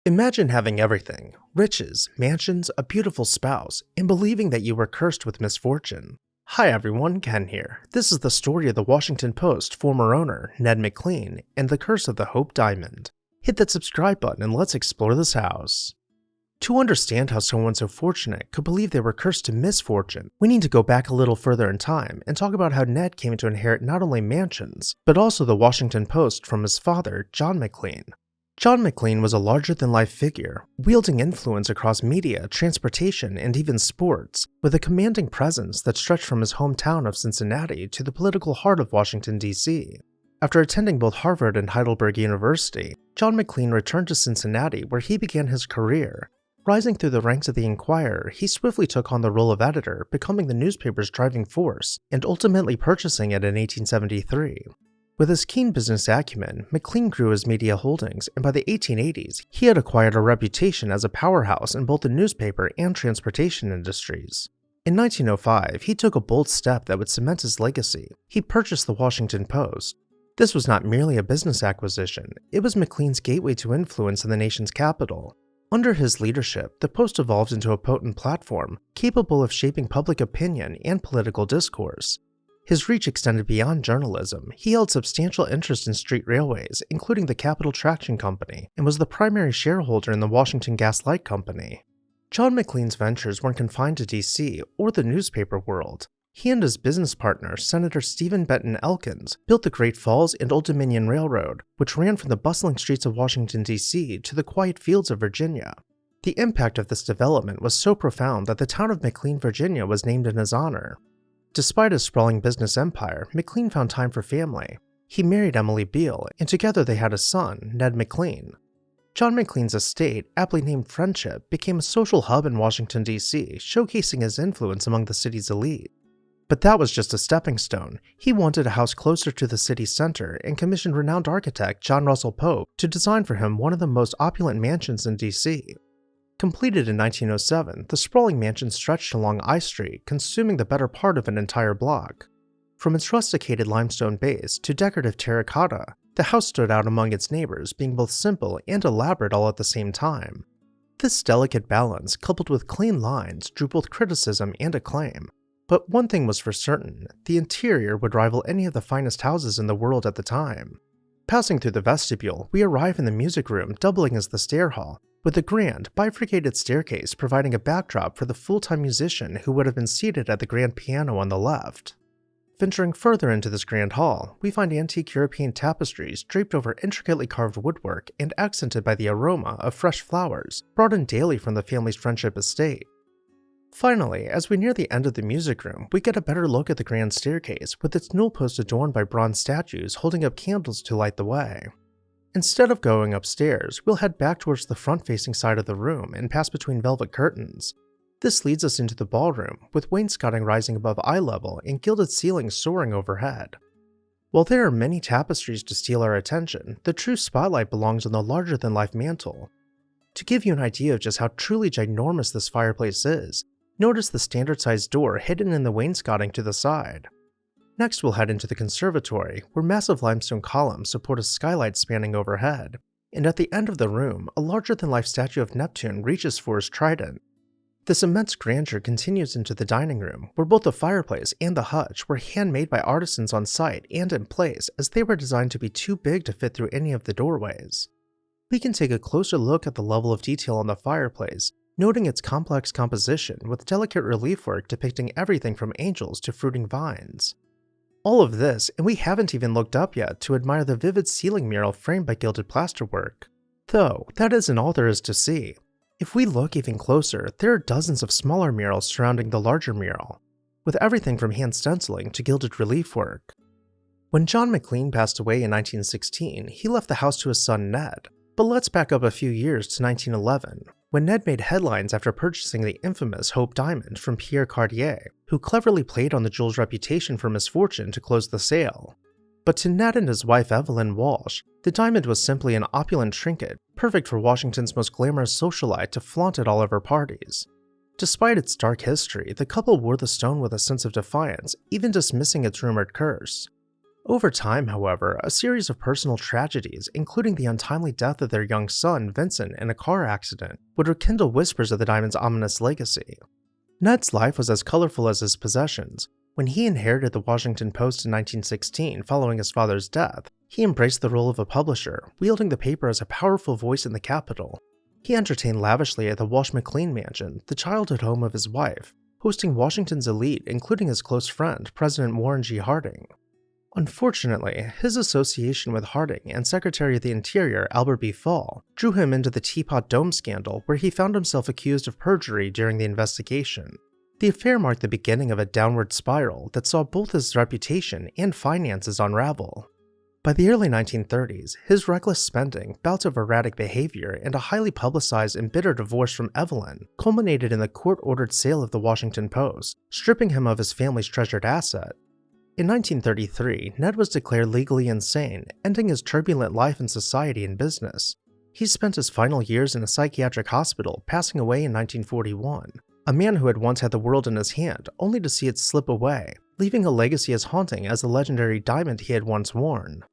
Imagine having everything: riches, mansions, a beautiful spouse, and believing that you were cursed with misfortune. Hi everyone, Ken here. This is the story of the Washington Post former owner, Ned McLean, and the curse of the Hope Diamond. Hit that subscribe button and let's explore this house. To understand how someone so fortunate could believe they were cursed to misfortune, we need to go back a little further in time and talk about how Ned came to inherit not only mansions, but also the Washington Post from his father, John McLean. John McLean was a larger-than-life figure, wielding influence across media, transportation, and even sports, with a commanding presence that stretched from his hometown of Cincinnati to the political heart of Washington, D.C. After attending both Harvard and Heidelberg University, John McLean returned to Cincinnati where he began his career. Rising through the ranks of the Enquirer, he swiftly took on the role of editor, becoming the newspaper's driving force, and ultimately purchasing it in 1873. With his keen business acumen, McLean grew his media holdings, and by the 1880s, he had acquired a reputation as a powerhouse in both the newspaper and transportation industries. In 1905, he took a bold step that would cement his legacy. He purchased the Washington Post. This was not merely a business acquisition, it was McLean's gateway to influence in the nation's capital. Under his leadership, the Post evolved into a potent platform, capable of shaping public opinion and political discourse. His reach extended beyond journalism. He held substantial interest in street railways, including the Capital Traction Company, and was the primary shareholder in the Washington Gas Light Company. John McLean's ventures weren't confined to D.C. or the newspaper world. He and his business partner, Senator Stephen Benton Elkins, built the Great Falls and Old Dominion Railroad, which ran from the bustling streets of Washington, D.C. to the quiet fields of Virginia. The impact of this development was so profound that the town of McLean, Virginia was named in his honor. Despite his sprawling business empire, McLean found time for family. He married Emily Beale, and together they had a son, Ned McLean. John McLean's estate, aptly named Friendship, became a social hub in Washington, D.C., showcasing his influence among the city's elite. But that was just a stepping stone. He wanted a house closer to the city's center and commissioned renowned architect John Russell Pope to design for him one of the most opulent mansions in D.C. Completed in 1907, the sprawling mansion stretched along I Street, consuming the better part of an entire block. From its rusticated limestone base to decorative terracotta, the house stood out among its neighbors, being both simple and elaborate all at the same time. This delicate balance, coupled with clean lines, drew both criticism and acclaim. But one thing was for certain: the interior would rival any of the finest houses in the world at the time. Passing through the vestibule, we arrive in the music room, doubling as the stair hall, with the grand, bifurcated staircase providing a backdrop for the full-time musician who would have been seated at the grand piano on the left. Venturing further into this grand hall, we find antique European tapestries draped over intricately carved woodwork and accented by the aroma of fresh flowers brought in daily from the family's Friendship estate. Finally, as we near the end of the music room, we get a better look at the grand staircase, with its newel post adorned by bronze statues holding up candles to light the way. Instead of going upstairs, we'll head back towards the front-facing side of the room and pass between velvet curtains. This leads us into the ballroom, with wainscoting rising above eye level and gilded ceilings soaring overhead. While there are many tapestries to steal our attention, the true spotlight belongs on the larger-than-life mantel. To give you an idea of just how truly ginormous this fireplace is, notice the standard-sized door hidden in the wainscoting to the side. Next, we'll head into the conservatory, where massive limestone columns support a skylight spanning overhead, and at the end of the room, a larger-than-life statue of Neptune reaches for his trident. This immense grandeur continues into the dining room, where both the fireplace and the hutch were handmade by artisans on site and in place, as they were designed to be too big to fit through any of the doorways. We can take a closer look at the level of detail on the fireplace, noting its complex composition with delicate relief work depicting everything from angels to fruiting vines. All of this, and we haven't even looked up yet to admire the vivid ceiling mural framed by gilded plasterwork. Though, that isn't all there is to see. If we look even closer, there are dozens of smaller murals surrounding the larger mural, with everything from hand stenciling to gilded relief work. When John McLean passed away in 1916, he left the house to his son Ned. But let's back up a few years to 1911, when Ned made headlines after purchasing the infamous Hope Diamond from Pierre Cartier, who cleverly played on the jewel's reputation for misfortune to close the sale. But to Ned and his wife Evelyn Walsh, the diamond was simply an opulent trinket, perfect for Washington's most glamorous socialite to flaunt at all of her parties. Despite its dark history, the couple wore the stone with a sense of defiance, even dismissing its rumored curse. Over time, however, a series of personal tragedies, including the untimely death of their young son, Vincent, in a car accident, would rekindle whispers of the diamond's ominous legacy. Ned's life was as colorful as his possessions. When he inherited the Washington Post in 1916 following his father's death, he embraced the role of a publisher, wielding the paper as a powerful voice in the capital. He entertained lavishly at the Walsh-McLean mansion, the childhood home of his wife, hosting Washington's elite, including his close friend, President Warren G. Harding. Unfortunately, his association with Harding and Secretary of the Interior Albert B. Fall drew him into the Teapot Dome scandal, where he found himself accused of perjury during the investigation. The affair marked the beginning of a downward spiral that saw both his reputation and finances unravel. By the early 1930s, his reckless spending, bouts of erratic behavior, and a highly publicized and bitter divorce from Evelyn culminated in the court-ordered sale of the Washington Post, stripping him of his family's treasured asset. In 1933, Ned was declared legally insane, ending his turbulent life in society and business. He spent his final years in a psychiatric hospital, passing away in 1941. A man who had once had the world in his hand, only to see it slip away, leaving a legacy as haunting as the legendary diamond he had once worn.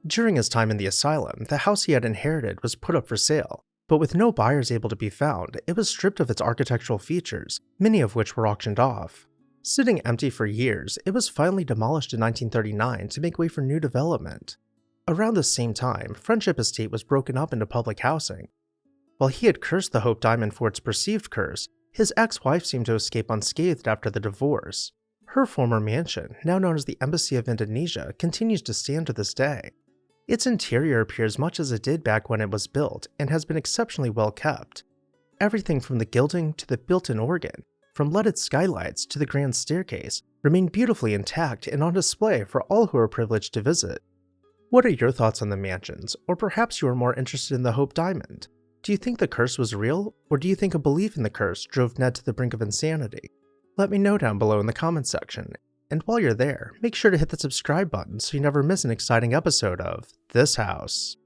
During his time in the asylum, the house he had inherited was put up for sale, but with no buyers able to be found, it was stripped of its architectural features, many of which were auctioned off. Sitting empty for years, it was finally demolished in 1939 to make way for new development. Around the same time, Friendship Estate was broken up into public housing. While he had cursed the Hope Diamond for its perceived curse, his ex-wife seemed to escape unscathed after the divorce. Her former mansion, now known as the Embassy of Indonesia, continues to stand to this day. Its interior appears much as it did back when it was built and has been exceptionally well kept. Everything from the gilding to the built-in organ, from leaded skylights to the grand staircase, remain beautifully intact and on display for all who are privileged to visit. What are your thoughts on the mansions, or perhaps you are more interested in the Hope Diamond? Do you think the curse was real, or do you think a belief in the curse drove Ned to the brink of insanity? Let me know down below in the comments section, and while you're there, make sure to hit the subscribe button so you never miss an exciting episode of This House.